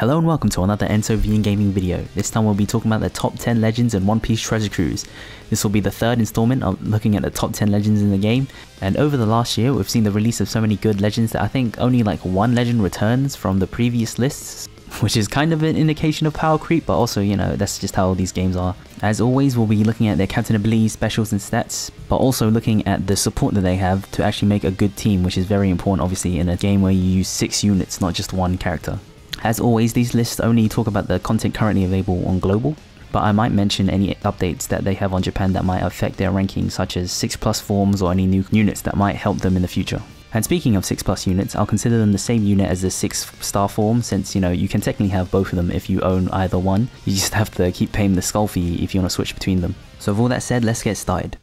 Hello and welcome to another EnsoVN Gaming video. This time we'll be talking about the top 10 legends in One Piece Treasure Cruise. This will be the third installment of looking at the top 10 legends in the game, and over the last year we've seen the release of so many good legends that I think only like one legend returns from the previous lists, which is kind of an indication of power creep, but also, you know, that's just how these games are. As always, we'll be looking at their captain abilities, specials and stats, but also looking at the support that they have to actually make a good team, which is very important obviously in a game where you use 6 units, not just one character. As always, these lists only talk about the content currently available on global, but I might mention any updates that they have on Japan that might affect their rankings, such as 6+ forms or any new units that might help them in the future. And speaking of 6+ units, I'll consider them the same unit as the 6-star form, since, you know, you can technically have both of them if you own either one. You just have to keep paying the skull fee if you want to switch between them. So with all that said, let's get started.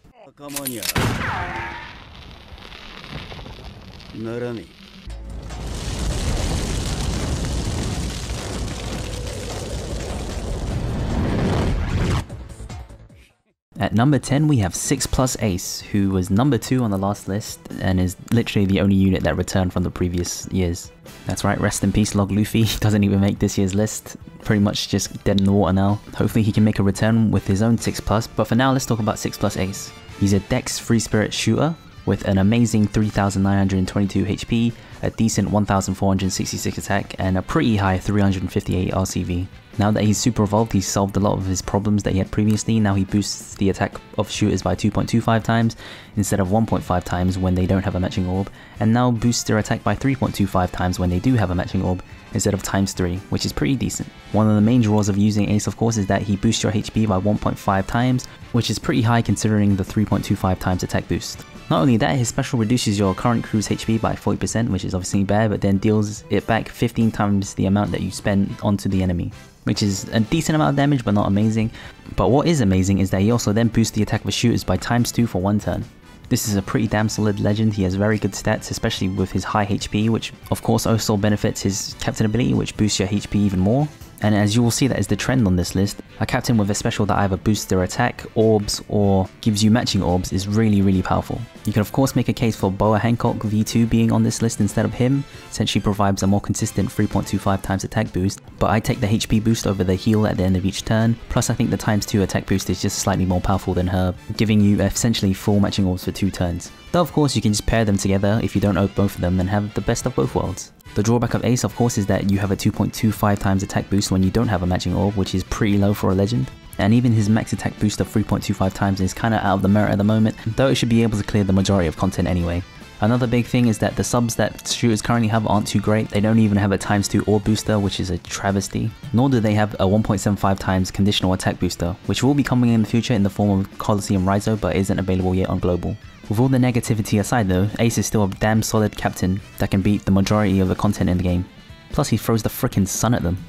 At number 10 we have 6+ Ace, who was number 2 on the last list and is literally the only unit that returned from the previous years. That's right, rest in peace Log Luffy, doesn't even make this year's list, pretty much just dead in the water now. Hopefully he can make a return with his own 6+, but for now let's talk about 6+ Ace. He's a Dex Free Spirit shooter with an amazing 3922 HP, a decent 1466 attack, and a pretty high 358 RCV. Now that he's super evolved, he's solved a lot of his problems that he had previously. Now he boosts the attack of shooters by 2.25 times instead of 1.5 times when they don't have a matching orb, and now boosts their attack by 3.25 times when they do have a matching orb instead of ×3, which is pretty decent. One of the main draws of using Ace, of course, is that he boosts your HP by 1.5 times, which is pretty high considering the 3.25 times attack boost. Not only that, his special reduces your current crew's HP by 40%, which is obviously bad, but then deals it back 15 times the amount that you spend onto the enemy, which is a decent amount of damage but not amazing. But what is amazing is that he also then boosts the attack of shooters by ×2 for 1 turn. This is a pretty damn solid legend. He has very good stats, especially with his high HP, which of course also benefits his captain ability, which boosts your HP even more. And as you will see, that is the trend on this list. A captain with a special that either boosts their attack, orbs, or gives you matching orbs is really powerful. You can of course make a case for Boa Hancock V2 being on this list instead of him, since she provides a more consistent 3.25 times attack boost, but I take the HP boost over the heal at the end of each turn, plus I think the ×2 attack boost is just slightly more powerful than her, giving you essentially full matching orbs for 2 turns. Though of course you can just pair them together if you don't own both of them and have the best of both worlds. The drawback of Ace, of course, is that you have a 2.25 times attack boost when you don't have a matching orb, which is pretty low for a legend. And even his max attack boost of 3.25 times is kinda out of the merit at the moment, though it should be able to clear the majority of content anyway. Another big thing is that the subs that shooters currently have aren't too great. They don't even have a ×2 orb booster, which is a travesty. Nor do they have a 1.75 times conditional attack booster, which will be coming in the future in the form of Colosseum Raizo, but isn't available yet on global. With all the negativity aside though, Ace is still a damn solid captain that can beat the majority of the content in the game. Plus he throws the frickin' sun at them.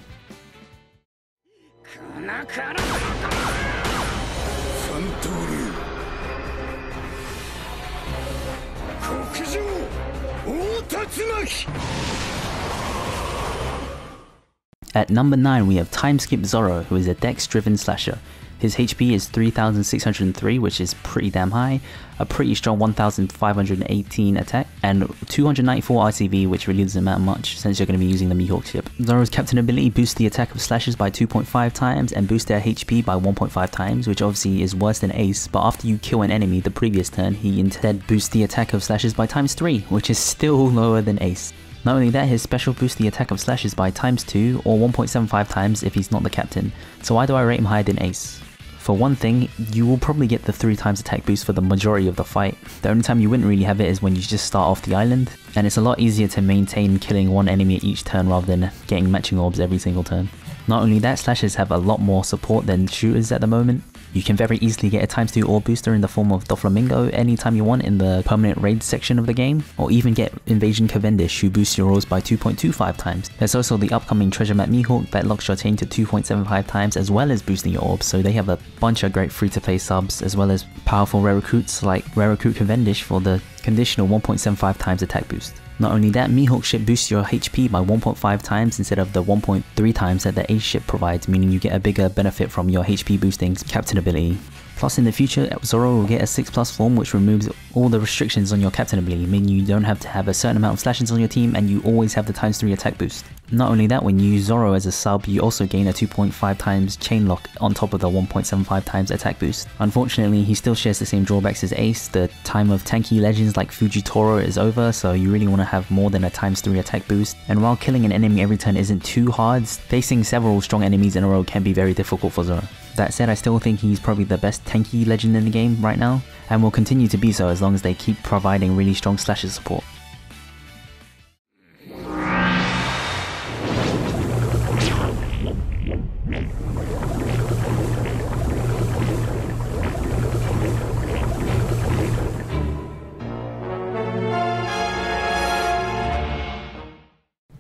At number 9 we have Timeskip Zoro, who is a Dex driven slasher. His HP is 3603, which is pretty damn high, a pretty strong 1518 attack, and 294 RCV, which really doesn't matter much since you're going to be using the Mihawk ship. Zoro's captain ability boosts the attack of slashers by 2.5 times and boosts their HP by 1.5 times, which obviously is worse than Ace, but after you kill an enemy the previous turn, he instead boosts the attack of slashers by ×3, which is still lower than Ace. Not only that, his special boosts the attack of slashes by ×2 or 1.75 times if he's not the captain, so why do I rate him higher than Ace? For one thing, you will probably get the 3 times attack boost for the majority of the fight. The only time you wouldn't really have it is when you just start off the island, and it's a lot easier to maintain killing one enemy at each turn rather than getting matching orbs every single turn. Not only that, slashers have a lot more support than shooters at the moment. You can very easily get a ×2 orb booster in the form of Doflamingo anytime you want in the permanent raid section of the game, or even get Invasion Cavendish, who boosts your orbs by 2.25 times. There's also the upcoming Treasure Map Mihawk that locks your chain to 2.75 times as well as boosting your orbs, so they have a bunch of great free-to-play subs as well as powerful rare recruits like Rare Recruit Cavendish for the conditional 1.75 times attack boost. Not only that, Mihawk ship boosts your HP by 1.5 times instead of the 1.3 times that the Ace ship provides, meaning you get a bigger benefit from your HP boosting captain ability. Plus in the future, Zoro will get a 6+ form which removes all the restrictions on your captain ability, meaning you don't have to have a certain amount of slashes on your team and you always have the ×3 attack boost. Not only that, when you use Zoro as a sub, you also gain a 2.5 times chain lock on top of the 1.75 times attack boost. Unfortunately, he still shares the same drawbacks as Ace. The time of tanky legends like Fujitoro is over, so you really want to have more than a ×3 attack boost. And while killing an enemy every turn isn't too hard, facing several strong enemies in a row can be very difficult for Zoro. That said, I still think he's probably the best tanky legend in the game right now, and will continue to be so as long as they keep providing really strong slasher support.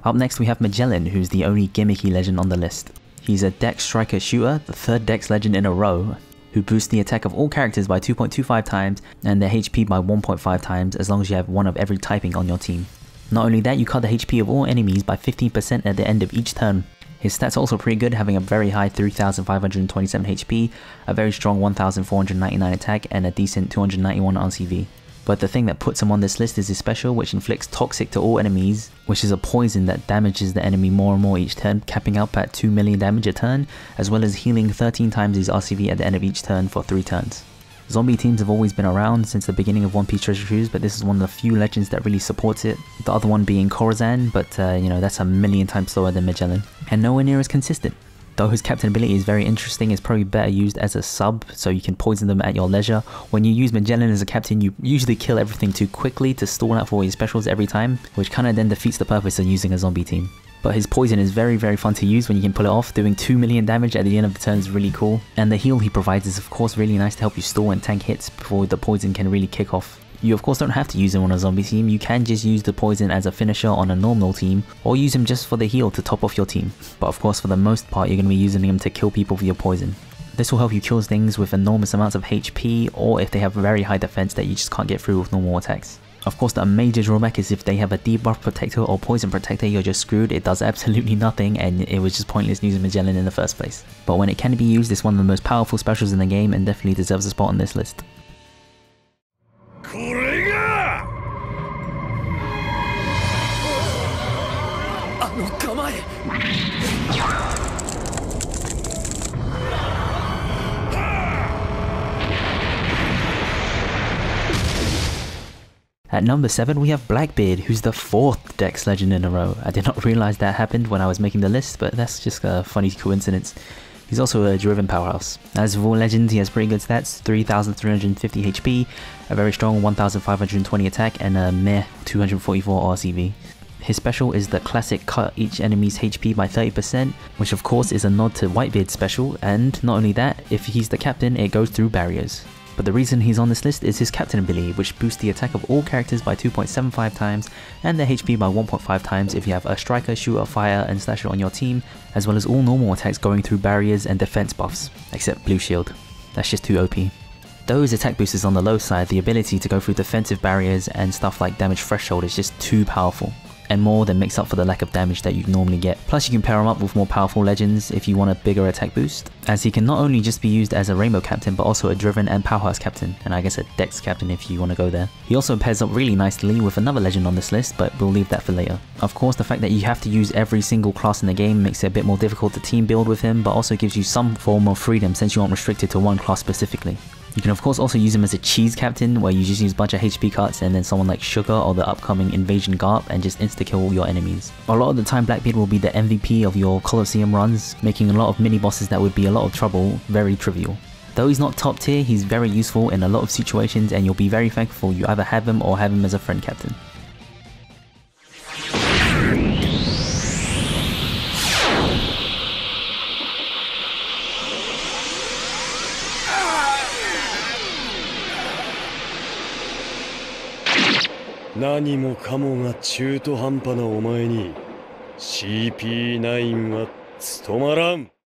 Up next we have Magellan, who's the only gimmicky legend on the list. He's a Dex Striker Shooter, the third Dex legend in a row, who boosts the attack of all characters by 2.25 times and their HP by 1.5 times as long as you have one of every typing on your team. Not only that, you cut the HP of all enemies by 15% at the end of each turn. His stats are also pretty good, having a very high 3527 HP, a very strong 1499 attack, and a decent 291 RCV. But the thing that puts him on this list is his special, which inflicts Toxic to all enemies, which is a poison that damages the enemy more and more each turn, capping up at 2 million damage a turn, as well as healing 13 times his RCV at the end of each turn for 3 turns. Zombie teams have always been around since the beginning of One Piece Treasure Cruise, but this is one of the few legends that really supports it. The other one being Corazon, but you know, that's a million times slower than Magellan, and nowhere near as consistent. Though his captain ability is very interesting, it's probably better used as a sub, so you can poison them at your leisure. When you use Magellan as a captain, you usually kill everything too quickly to stall out for his specials every time, which kinda then defeats the purpose of using a zombie team. But his poison is very fun to use when you can pull it off. Doing 2 million damage at the end of the turn is really cool. And the heal he provides is of course really nice to help you stall and tank hits before the poison can really kick off. You of course don't have to use him on a zombie team, you can just use the poison as a finisher on a normal team, or use him just for the heal to top off your team. But of course for the most part you're going to be using him to kill people with your poison. This will help you kill things with enormous amounts of HP, or if they have very high defense that you just can't get through with normal attacks. Of course the major drawback is if they have a debuff protector or poison protector, you're just screwed. It does absolutely nothing and it was just pointless using Magellan in the first place. But when it can be used, it's one of the most powerful specials in the game and definitely deserves a spot on this list. At number 7 we have Blackbeard, who's the 4th Dex legend in a row. I did not realize that happened when I was making the list, but that's just a funny coincidence. He's also a driven powerhouse. As with all legends, he has pretty good stats, 3350 HP, a very strong 1520 attack, and a meh 244 RCV. His special is the classic cut each enemy's HP by 30%, which of course is a nod to Whitebeard's special, and not only that, if he's the captain it goes through barriers. But the reason he's on this list is his captain ability, which boosts the attack of all characters by 2.75 times and their HP by 1.5 times if you have a striker, shooter, fire and slasher on your team, as well as all normal attacks going through barriers and defense buffs, except Blue Shield. That's just too OP. Though his attack boost is on the low side, the ability to go through defensive barriers and stuff like damage threshold is just too powerful, and more than makes up for the lack of damage that you normally get. Plus you can pair him up with more powerful legends if you want a bigger attack boost, as he can not only just be used as a rainbow captain but also a driven and powerhouse captain, and I guess a dex captain if you want to go there. He also pairs up really nicely with another legend on this list, but we'll leave that for later. Of course the fact that you have to use every single class in the game makes it a bit more difficult to team build with him, but also gives you some form of freedom since you aren't restricted to one class specifically. You can of course also use him as a cheese captain, where you just use a bunch of HP cuts and then someone like Sugar or the upcoming Invasion Garp and just insta-kill all your enemies. A lot of the time Blackbeard will be the MVP of your Colosseum runs, making a lot of mini bosses that would be a lot of trouble very trivial. Though he's not top tier, he's very useful in a lot of situations and you'll be very thankful you either have him or have him as a friend captain.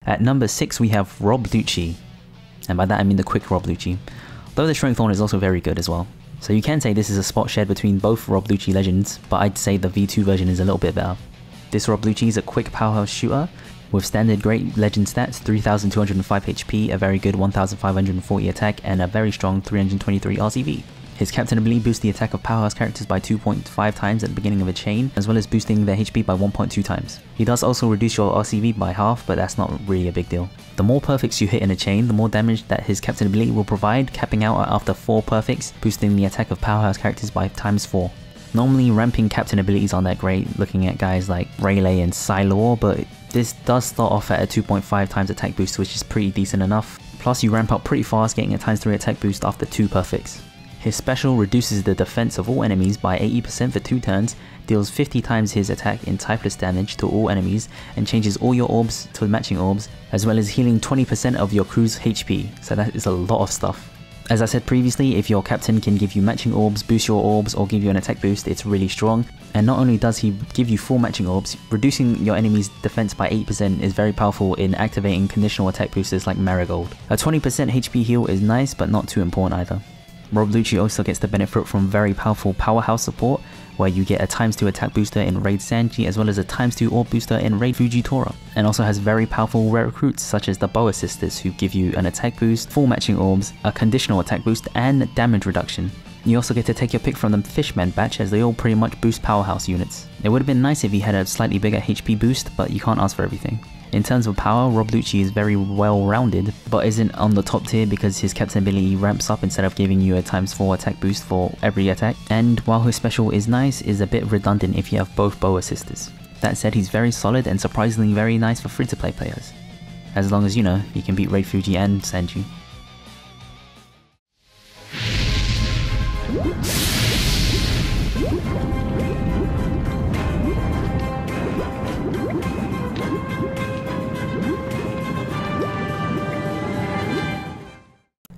At number 6 we have Rob Lucci, and by that I mean the quick Rob Lucci, though the Strength Horn is also very good as well. So you can say this is a spot shared between both Rob Lucci legends, but I'd say the V2 version is a little bit better. This Rob Lucci is a quick powerhouse shooter with standard great legend stats, 3205 HP, a very good 1540 attack, and a very strong 323 RCV. His captain ability boosts the attack of powerhouse characters by 2.5 times at the beginning of a chain, as well as boosting their HP by 1.2 times. He does also reduce your RCV by half, but that's not really a big deal. The more perfects you hit in a chain, the more damage that his captain ability will provide, capping out after 4 perfects, boosting the attack of powerhouse characters by times 4. Normally ramping captain abilities aren't that great, looking at guys like Rayleigh and Sylar, but this does start off at a 2.5 times attack boost, which is pretty decent enough. Plus you ramp up pretty fast, getting a times 3 attack boost after 2 perfects. His special reduces the defense of all enemies by 80% for 2 turns, deals 50 times his attack in typeless damage to all enemies, and changes all your orbs to matching orbs, as well as healing 20% of your crew's HP, so that is a lot of stuff. As I said previously, if your captain can give you matching orbs, boost your orbs, or give you an attack boost, it's really strong. And not only does he give you 4 matching orbs, reducing your enemy's defense by 8% is very powerful in activating conditional attack boosters like Marigold. A 20% HP heal is nice, but not too important either. Rob Lucci also gets the benefit from very powerful powerhouse support, where you get a times 2 attack booster in Raid Sanji as well as a times 2 orb booster in Raid Fujitora, and also has very powerful rare recruits such as the Boa Sisters who give you an attack boost, 4 matching orbs, a conditional attack boost, and damage reduction. You also get to take your pick from the Fishman batch, as they all pretty much boost powerhouse units. It would have been nice if he had a slightly bigger HP boost, but you can't ask for everything. In terms of power, Rob Lucci is very well rounded, but isn't on the top tier because his captain ability ramps up instead of giving you a times 4 attack boost for every attack, and while his special is nice, is a bit redundant if you have both Boa Sisters. That said, he's very solid and surprisingly very nice for free-to-play players. As long as you know, you can beat Raid Fuji and Sanji.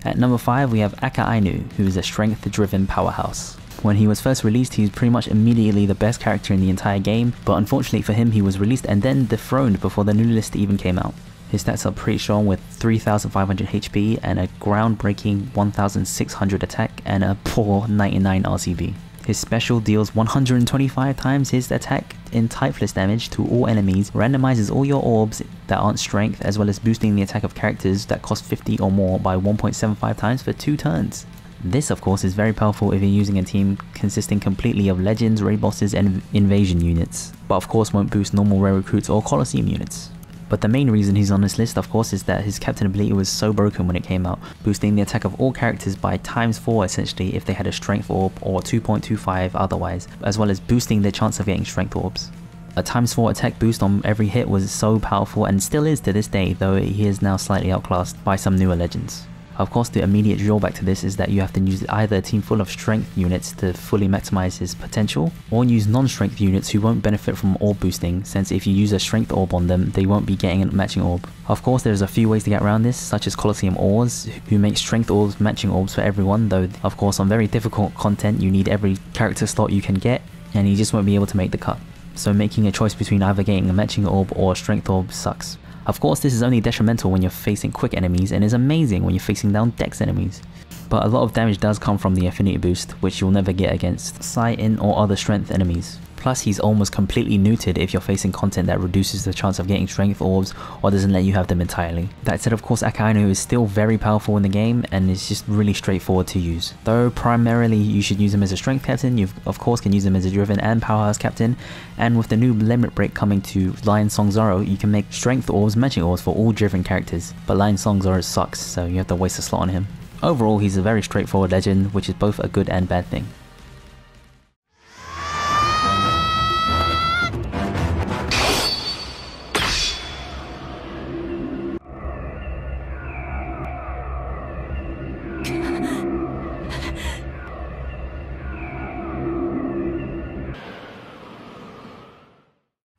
At number 5 we have Aka Ainu, who is a strength-driven powerhouse. When he was first released, he was pretty much immediately the best character in the entire game, but unfortunately for him he was released and then dethroned before the new list even came out. His stats are pretty strong with 3500 HP and a groundbreaking 1600 attack and a poor 99 RCV. His special deals 125 times his attack in typeless damage to all enemies, randomizes all your orbs that aren't strength, as well as boosting the attack of characters that cost 50 or more by 1.75 times for 2 turns. This of course is very powerful if you're using a team consisting completely of legends, raid bosses and invasion units, but of course won't boost normal rare recruits or Colosseum units. But the main reason he's on this list of course is that his captain ability was so broken when it came out, boosting the attack of all characters by times 4 essentially if they had a strength orb, or 2.25 otherwise, as well as boosting their chance of getting strength orbs. A times 4 attack boost on every hit was so powerful and still is to this day, though he is now slightly outclassed by some newer legends. Of course, the immediate drawback to this is that you have to use either a team full of strength units to fully maximize his potential, or use non-strength units who won't benefit from orb boosting, since if you use a strength orb on them, they won't be getting a matching orb. Of course, there's a few ways to get around this, such as Colosseum Ores, who make strength orbs matching orbs for everyone, though of course on very difficult content you need every character slot you can get, and you just won't be able to make the cut. So making a choice between either getting a matching orb or a strength orb sucks. Of course, this is only detrimental when you're facing quick enemies and is amazing when you're facing down dex enemies. But a lot of damage does come from the affinity boost, which you'll never get against Saiyan or other strength enemies. Plus he's almost completely neutered if you're facing content that reduces the chance of getting strength orbs or doesn't let you have them entirely. That said, of course Aka Ainu is still very powerful in the game and is just really straightforward to use. Though primarily you should use him as a strength captain, you of course can use him as a driven and powerhouse captain, and with the new limit break coming to Lion Song Zoro, you can make strength orbs matching orbs for all driven characters, but Lion Song Zoro sucks, so you have to waste a slot on him. Overall, he's a very straightforward legend, which is both a good and bad thing.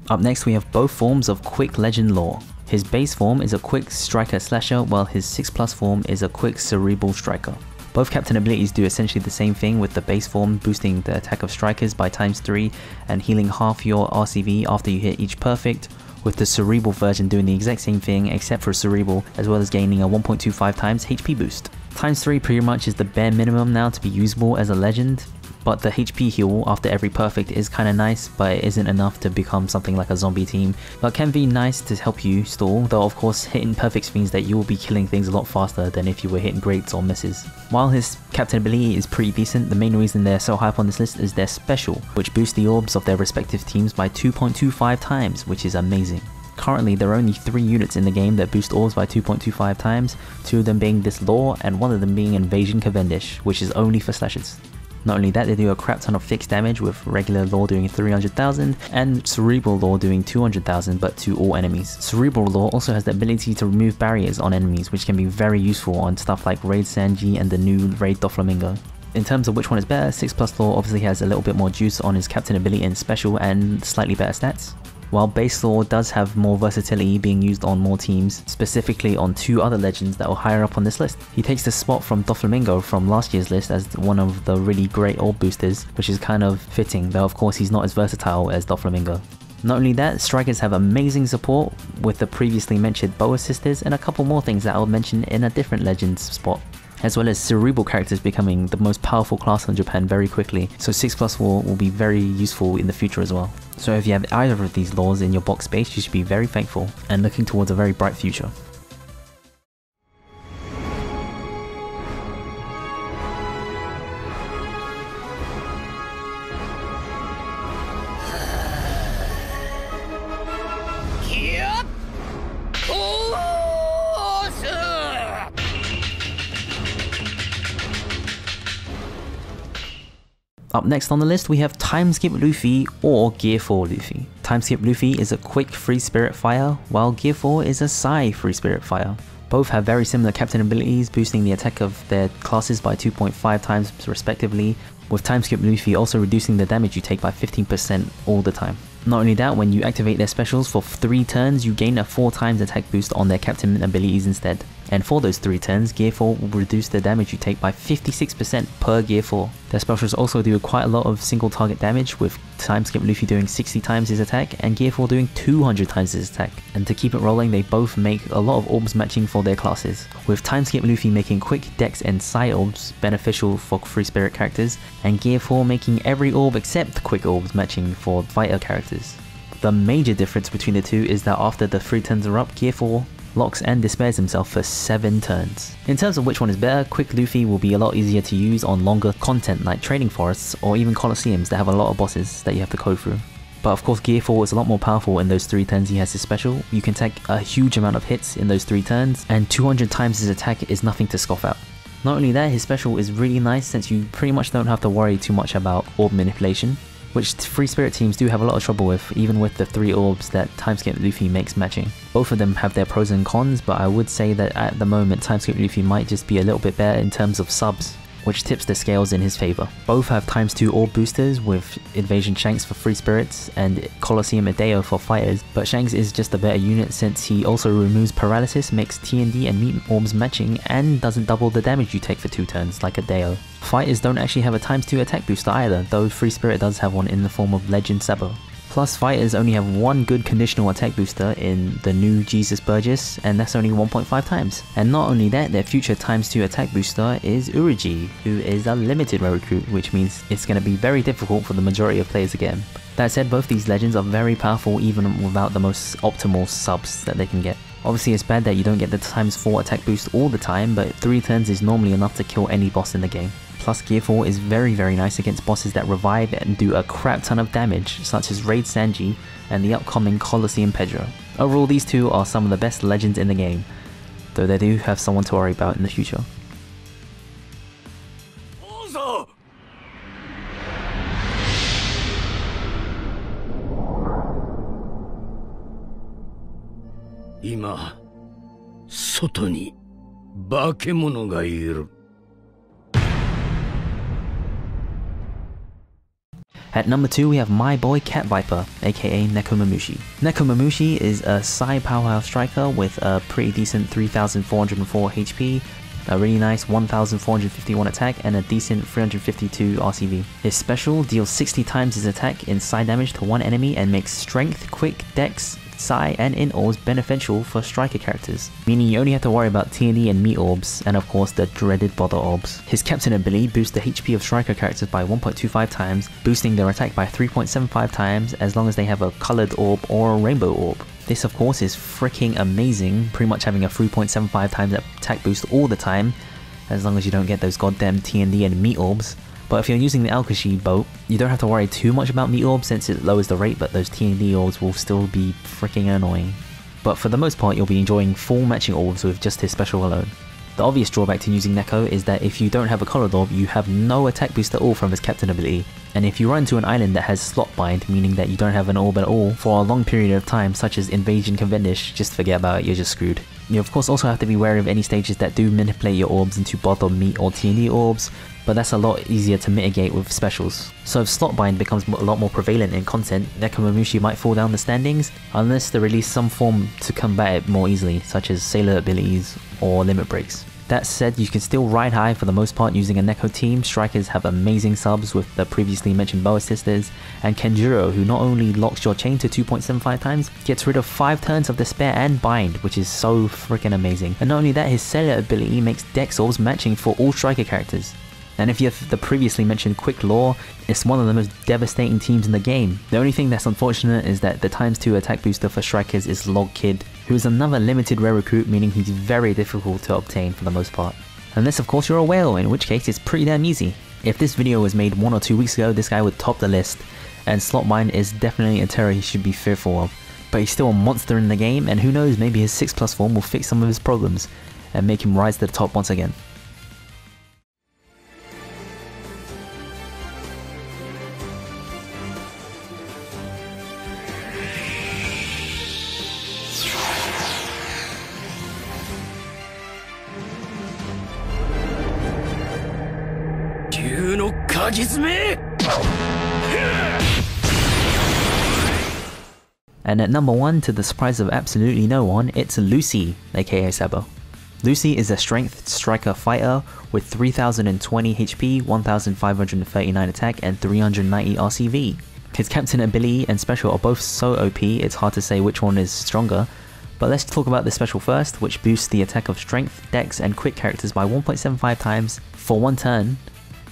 Up next we have both forms of Quick Legend lore. His base form is a quick striker slasher, while his 6+ form is a quick cerebral striker. Both captain abilities do essentially the same thing, with the base form boosting the attack of strikers by ×3 and healing half your RCV after you hit each perfect, with the cerebral version doing the exact same thing except for cerebral, as well as gaining a 1.25 times HP boost. ×3 pretty much is the bare minimum now to be usable as a legend. but the HP heal after every perfect is kinda nice, but it isn't enough to become something like a zombie team, but can be nice to help you stall, though of course hitting perfects means that you will be killing things a lot faster than if you were hitting greats or misses. While his captain ability is pretty decent, the main reason they're so high up on this list is their special, which boosts the orbs of their respective teams by 2.25 times, which is amazing. Currently, there are only 3 units in the game that boost orbs by 2.25 times, 2 of them being this Law and 1 of them being Invasion Cavendish, which is only for slashers. Not only that, they do a crap ton of fixed damage, with regular Law doing 300,000 and Cerebral Law doing 200,000 but to all enemies. Cerebral Law also has the ability to remove barriers on enemies, which can be very useful on stuff like Raid Sanji and the new Raid Doflamingo. In terms of which one is better, 6+ Law obviously has a little bit more juice on his captain ability and special and slightly better stats, while base Law does have more versatility, being used on more teams, specifically on 2 other legends that are higher up on this list. He takes the spot from Doflamingo from last year's list as one of the really great orb boosters, which is kind of fitting, though of course he's not as versatile as Doflamingo. Not only that, strikers have amazing support with the previously mentioned bow assisters and a couple more things that I'll mention in a different legends spot, as well as cerebral characters becoming the most powerful class in Japan very quickly, so 6+ Law will be very useful in the future as well. So if you have either of these laws in your box space, you should be very thankful and looking towards a very bright future. Up next on the list, we have Timeskip Luffy or Gear 4 Luffy. Timeskip Luffy is a quick free spirit fire, while Gear 4 is a Psy free spirit fire. Both have very similar captain abilities, boosting the attack of their classes by 2.5 times respectively, with Timeskip Luffy also reducing the damage you take by 15% all the time. Not only that, when you activate their specials for 3 turns, you gain a 4 times attack boost on their captain abilities instead. And for those 3 turns, Gear 4 will reduce the damage you take by 56% per Gear 4. Their specials also do quite a lot of single target damage, with Timeskip Luffy doing 60 times his attack and Gear 4 doing 200 times his attack. And to keep it rolling, they both make a lot of orbs matching for their classes, with Timeskip Luffy making quick Dex and Psy orbs beneficial for free spirit characters, and Gear 4 making every orb except quick orbs matching for fighter characters. The major difference between the two is that after the 3 turns are up, Gear 4 locks and despairs himself for 7 turns. In terms of which one is better, Quick Luffy will be a lot easier to use on longer content like training forests or even Colosseums that have a lot of bosses that you have to go through. But of course, Gear 4 is a lot more powerful in those 3 turns he has his special. You can take a huge amount of hits in those 3 turns, and 200 times his attack is nothing to scoff at. Not only that, his special is really nice since you pretty much don't have to worry too much about orb manipulation, which free spirit teams do have a lot of trouble with, even with the 3 orbs that Timeskip Luffy makes matching. Both of them have their pros and cons, but I would say that at the moment Timeskip Luffy might just be a little bit better in terms of subs, which tips the scales in his favour. Both have ×2 orb boosters with Invasion Shanks for free spirits and Colosseum Adeo for fighters, but Shanks is just a better unit since he also removes paralysis, makes TND and meat orbs matching, and doesn't double the damage you take for 2 turns like Adeo. Fighters don't actually have a ×2 attack booster either, though free spirit does have one in the form of Legend Sabo. Plus, fighters only have 1 good conditional attack booster in the new Jesus Burgess, and that's only 1.5 times. And not only that, their future ×2 attack booster is Uruji, who is a limited rare recruit, which means it's going to be very difficult for the majority of players again. That said, both these legends are very powerful even without the most optimal subs that they can get. Obviously, it's bad that you don't get the ×4 attack boost all the time, but 3 turns is normally enough to kill any boss in the game. Plus, Gear 4 is very nice against bosses that revive and do a crap ton of damage, such as Raid Sanji and the upcoming Colosseum Pedro. Overall, these 2 are some of the best legends in the game, though they do have someone to worry about in the future. Ima, 外に化け物がいる。At number 2, we have my boy Cat Viper, aka Nekomamushi. Nekomamushi is a Psy powerhouse striker with a pretty decent 3404 HP, a really nice 1451 attack, and a decent 352 RCV. His special deals 60 times his attack in Psy damage to one enemy and makes strength, quick, dex, Psi, and Int orbs beneficial for striker characters, meaning you only have to worry about TNE and meat orbs, and of course the dreaded bother orbs. His captain ability boosts the HP of striker characters by 1.25 times, boosting their attack by 3.75 times as long as they have a coloured orb or a rainbow orb. This of course is freaking amazing, pretty much having a 3.75 times attack boost all the time, as long as you don't get those goddamn TND and meat orbs. But if you're using the Alkashi boat, you don't have to worry too much about meat orbs since it lowers the rate, but those TND orbs will still be freaking annoying. But for the most part, you'll be enjoying full matching orbs with just his special alone. The obvious drawback to using Neko is that if you don't have a coloured orb, you have no attack boost at all from his captain ability. And if you run to an island that has slot bind, meaning that you don't have an orb at all for a long period of time, such as Invasion Cavendish, just forget about it, you're just screwed. You of course also have to be wary of any stages that do manipulate your orbs into bother, meat or TND orbs, but that's a lot easier to mitigate with specials. So if slot bind becomes a lot more prevalent in content, Nekomamushi might fall down the standings, unless they release some form to combat it more easily, such as sailor abilities or limit breaks. That said, you can still ride high for the most part using a Neko team. Strikers have amazing subs with the previously mentioned Boa Sisters, and Kenjuro, who not only locks your chain to 2.75 times, gets rid of 5 turns of Despair and Bind, which is so freaking amazing. And not only that, his sailor ability makes Dex orbs matching for all striker characters. And if you have the previously mentioned Quick Law, it's one of the most devastating teams in the game. The only thing that's unfortunate is that the ×2 attack booster for strikers is Log Kid, who is another limited rare recruit, meaning he's very difficult to obtain for the most part. Unless of course you're a whale, in which case it's pretty damn easy. If this video was made 1 or 2 weeks ago, this guy would top the list, and Slotbind is definitely a terror he should be fearful of. But he's still a monster in the game, and who knows, maybe his 6+ form will fix some of his problems, and make him rise to the top once again. And at number 1, to the surprise of absolutely no one, it's Lucy, aka Sabo. Lucy is a strength striker fighter with 3020 HP, 1539 attack and 390 RCV. His captain ability and special are both so OP, it's hard to say which one is stronger. But let's talk about the special first, which boosts the attack of strength, dex and quick characters by 1.75 times for 1 turn.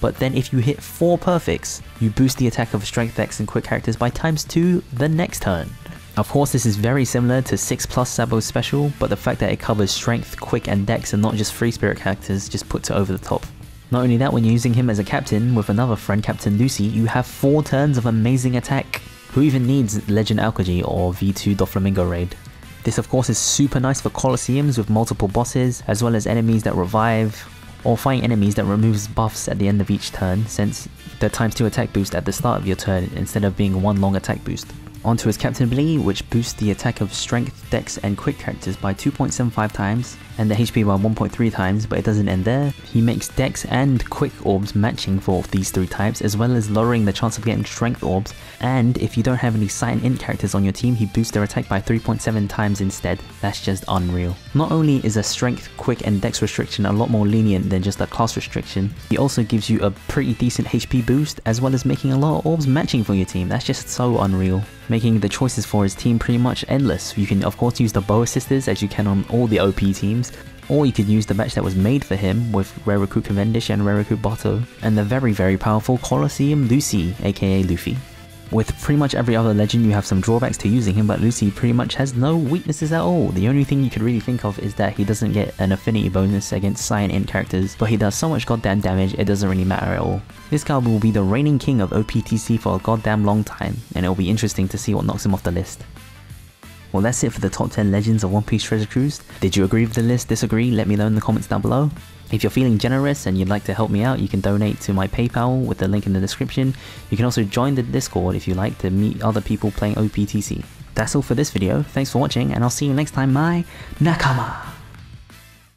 But then if you hit 4 perfects, you boost the attack of strength, dex and quick characters by ×2 the next turn. Of course this is very similar to 6+ Sabo's special, but the fact that it covers strength, quick and dex and not just free spirit characters just puts it over the top. Not only that, when you're using him as a captain with another friend, Captain Lucy, you have 4 turns of amazing attack. Who even needs Legend Alkaji or V2 Doflamingo raid? This of course is super nice for Colosseums with multiple bosses, as well as enemies that revive, or fighting enemies that removes buffs at the end of each turn, since the ×2 attack boost at the start of your turn instead of being 1 long attack boost. Onto his captain ability, which boosts the attack of strength, dex and quick characters by 2.75 times and the HP by 1.3 times, but it doesn't end there. He makes dex and quick orbs matching for these 3 types, as well as lowering the chance of getting strength orbs, and if you don't have any Psi and Int characters on your team, he boosts their attack by 3.7 times instead. That's just unreal. Not only is a strength, quick and dex restriction a lot more lenient than just a class restriction, he also gives you a pretty decent HP boost, as well as making a lot of orbs matching for your team. That's just so unreal, making the choices for his team pretty much endless. You can of course use the Boa Sisters as you can on all the OP teams, or you could use the batch that was made for him with Rare Recruit Cavendish and Rare Recruit Bato, and the very powerful Colosseum Lucy, aka Luffy. With pretty much every other legend you have some drawbacks to using him, but Lucy pretty much has no weaknesses at all. The only thing you could really think of is that he doesn't get an affinity bonus against Psi and Int characters, but he does so much goddamn damage it doesn't really matter at all. This guy will be the reigning king of OPTC for a goddamn long time, and it'll be interesting to see what knocks him off the list. Well, that's it for the top 10 legends of One Piece Treasure Cruise. Did you agree with the list, disagree? Let me know in the comments down below. If you're feeling generous and you'd like to help me out, you can donate to my PayPal with the link in the description. You can also join the Discord if you like to meet other people playing OPTC. That's all for this video, thanks for watching, and I'll see you next time, my Nakama!